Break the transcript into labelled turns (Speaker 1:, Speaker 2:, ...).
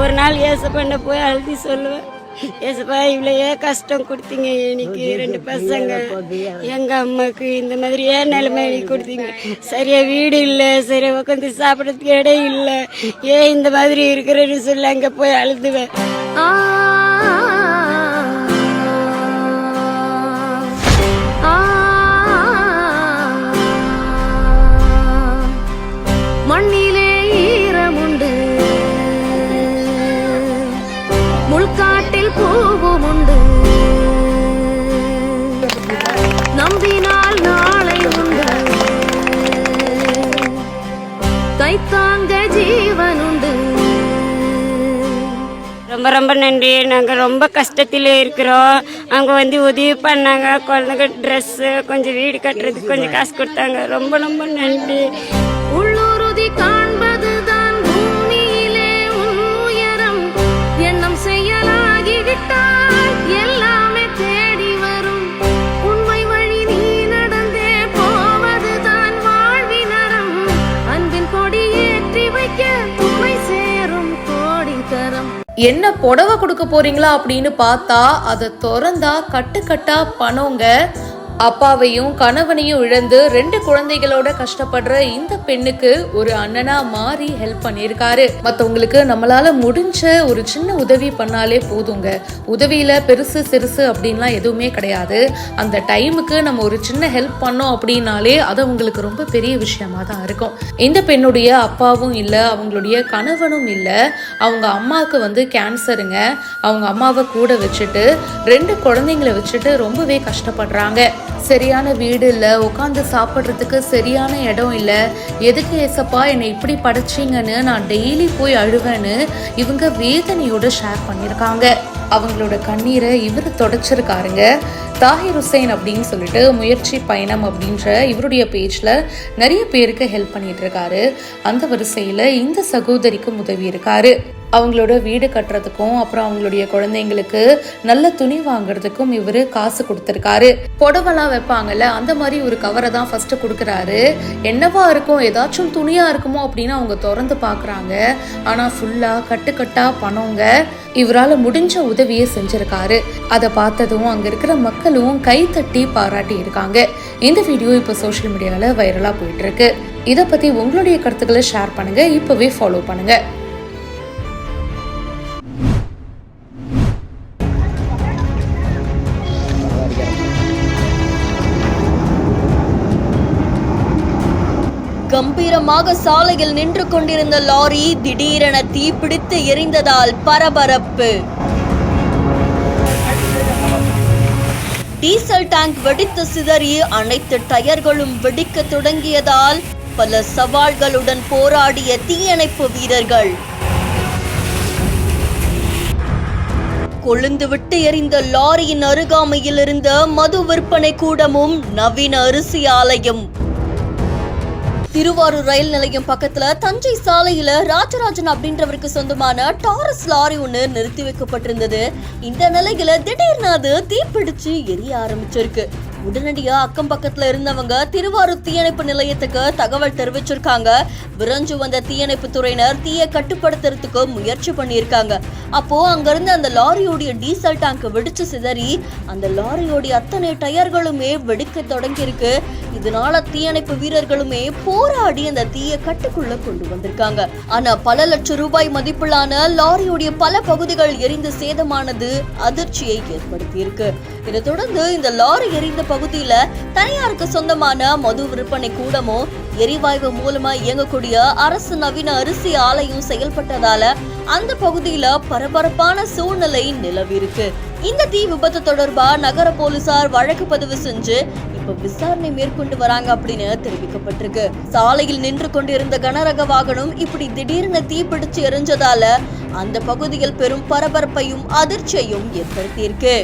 Speaker 1: ஒரு நாள் ஏசப்பண்ண போய் அழுதி சொல்லுவேன், ஏசப்பா இவ்வளோ கஷ்டம் கொடுத்தீங்க எனக்கு, 2 பசங்க, எங்கள் அம்மாவுக்கு இந்த மாதிரி நிலைமை எனக்கு கொடுத்தீங்க, சரியாக வீடு இல்லை, சரியாக உட்காந்து சாப்பிட்றதுக்கு இடம் இல்லை, ஏன் இந்த மாதிரி இருக்கிறேன்னு சொல்லி அங்கே போய் அழுதுவேன்.
Speaker 2: மண்ணிலே ஈரமுண்டு, முள்காட்டில் பூவும் உண்டு, நம்பினால் நாளை உண்டு, கைத்தாங்க ஜீவன் உண்டு.
Speaker 1: ரொம்ப ரொம்ப நன்றி. நாங்கள் ரொம்ப கஷ்டத்தில் இருக்கிறோம். அவங்க வந்து உதவி பண்ணாங்க, குழந்தைங்க ட்ரெஸ்ஸு, கொஞ்சம் வீடு கட்டுறதுக்கு கொஞ்சம் காசு கொடுத்தாங்க. ரொம்ப ரொம்ப நன்றி.
Speaker 2: உள்ளுறுதி காண்பதுதான் பூமியிலே உன் உயரம், எண்ணம் செயலாகிவிட்டால் எல்லாமே தேடி வரும். உண்மை வழி நீ நடந்தே போவதுதான் வாழ்வினரம், அன்பின் கொடி ஏற்றி வைக்க துணை சேரும் கோடி தரம்.
Speaker 3: என்ன புடவை கொடுக்க போறீங்களா அப்படின்னு பார்த்தா அதை திறந்தா கட்டுக்கட்டா பணங்க. அப்பாவையும் கணவனையும் இழந்து 2 குழந்தைகளோட கஷ்டப்படுற இந்த பெண்ணுக்கு ஒரு அண்ணனா மாறி ஹெல்ப் பண்ணியிருக்காரு. மற்றவங்களுக்கு நம்மளால முடிஞ்ச ஒரு சின்ன உதவி பண்ணாலே போதுங்க. உதவியில பெருசு சிறுசு அப்படின்லாம் எதுவுமே கிடையாது. அந்த டைமுக்கு நம்ம ஒரு சின்ன ஹெல்ப் பண்ணோம் அப்படின்னாலே அது அவங்களுக்கு ரொம்ப பெரிய விஷயமா தான் இருக்கும். இந்த பெண்ணுடைய அப்பாவும் இல்லை, அவங்களுடைய கணவனும் இல்லை. அவங்க அம்மாவுக்கு வந்து கேன்சருங்க. அவங்க அம்மாவை கூட வச்சுட்டு 2 குழந்தைங்களை வச்சுட்டு ரொம்பவே கஷ்டப்படுறாங்க. சரியான வீடு இல்லை, உட்காந்து சாப்பிட்றதுக்கு சரியான இடம் இல்லை. எதுக்கு ஏசப்பா என்னை இப்படி படைச்சிங்கன்னு நான் டெய்லி போய் அழுவேன்னு இவங்க வேதனையோட ஷேர் பண்ணியிருக்காங்க. அவங்களோட கண்ணீரை இவர் தொடச்சிருக்காருங்க. தாஹிர் ஹுசைன் அப்படின்னு சொல்லிட்டு முயற்சி பயணம் அப்படின்ற இவருடைய பேஜ்ல நிறைய பேருக்கு ஹெல்ப் பண்ணிட்டு இருக்காரு. அந்த வரிசையில இந்த சகோதரிக்கும் உதவி இருக்காரு. அவங்களோட வீடு கட்டுறதுக்கும் அப்புறம் அவங்களுடைய குழந்தைங்களுக்கு நல்ல துணி வாங்குறதுக்கும் இவரு காசு கொடுத்துருக்காரு. புடவெல்லாம் வைப்பாங்கல்ல, அந்த மாதிரி ஒரு கவரை தான் ஃபர்ஸ்ட் கொடுக்குறாரு. என்னவா இருக்கும், ஏதாச்சும் துணியா இருக்குமோ அப்படின்னு அவங்க திறந்து பாக்குறாங்க. ஆனா ஃபுல்லா கட்டுக்கட்டா பணங்க. இவரால் முடிஞ்ச உதவியை செஞ்சிருக்காரு. அதை பார்த்ததும் அங்க இருக்கிற மக்களும் கைத்தட்டி பாராட்டி இருக்காங்க. இந்த வீடியோ இப்போ சோஷியல் மீடியால வைரலா போயிட்டு இருக்கு. இதை பத்தி உங்களுடைய கருத்துக்களை ஷேர் பண்ணுங்க. இப்பவே ஃபாலோ பண்ணுங்க.
Speaker 4: கம்பீரமாக சாலையில் நின்று கொண்டிருந்த லாரி திடீரென தீப்பிடித்து எரிந்ததால் பரபரப்பு. டீசல் டேங்க் வெடித்து சிதறி அனைத்து டயர்களும் வெடிக்க தொடங்கியதால் பல சவால்களுடன் போராடிய தீயணைப்பு வீரர்கள். கொழுந்துவிட்டு எரிந்த லாரியின் அருகாமையில் இருந்த மது விற்பனை கூடமும் நவீன அரிசி ஆலையும். திருவாரூர் ரயில் நிலையம் பக்கத்துல தஞ்சை சாலையில ராஜராஜன் அப்படின்றவருக்கு சொந்தமான டாரஸ் லாரி ஒண்ணு நிறுத்தி வைக்கப்பட்டிருந்தது. இந்த நிலையில திடீர்னு அது தீப்பிடிச்சு எரிய ஆரம்பிச்சிருக்கு. உடனடியா அக்கம் பக்கத்துல இருந்தவங்க திருவாரூர் தீயணைப்பு நிலையத்துக்கு தகவல் தெரிவிச்சிருக்காங்க. விரைஞ்சு வந்த தீயணைப்பு துறையினர் தீயை கட்டுப்படுத்துறதுக்கு முயற்சி பண்ணியிருக்காங்க. அப்போ அங்க இருந்த அந்த லாரியோடைய டீசல் டேங்க் வெடிச்சு சிதறி அந்த லாரியோடைய அத்தனை டயர்களுமே வெடிக்க தொடங்கி இருக்கு. இதனால தீயணைப்பு வீரர்களுமே போராடி அந்த தீயை கட்டுக்குள்ள கொண்டு வந்திருக்காங்க. ஆனா பல லட்சம் ரூபாய் மதிப்பிலான லாரியோடைய பல பகுதிகள் எரிந்து சேதமானது அதிர்ச்சியை ஏற்படுத்தி இருக்கு. இதை தொடர்ந்து இந்த லாரி எரிந்த பகுதியில தனியாருக்கு சொந்தமான மது விற்பனை கூடமும் எரிவாயு மூலமா இயங்கக்கூடிய அரசு நவீன அரிசி ஆலையும் செயல்பட்டதால அந்த பகுதியில பரபரப்பான சூழ்நிலை நிலவி இருக்கு. இந்த தீ விபத்து தொடர்பா நகர போலீசார் வழக்கு பதிவு செஞ்சு இப்ப விசாரணை மேற்கொண்டு வராங்க அப்படின்னு தெரிவிக்கப்பட்டிருக்கு. சாலையில் நின்று கொண்டிருந்த கனரக வாகனம் இப்படி திடீர்னு தீப்பிடிச்சு எரிஞ்சதால அந்த பகுதியில் பெரும் பரபரப்பையும் அதிர்ச்சியையும் ஏற்படுத்தியிருக்கு.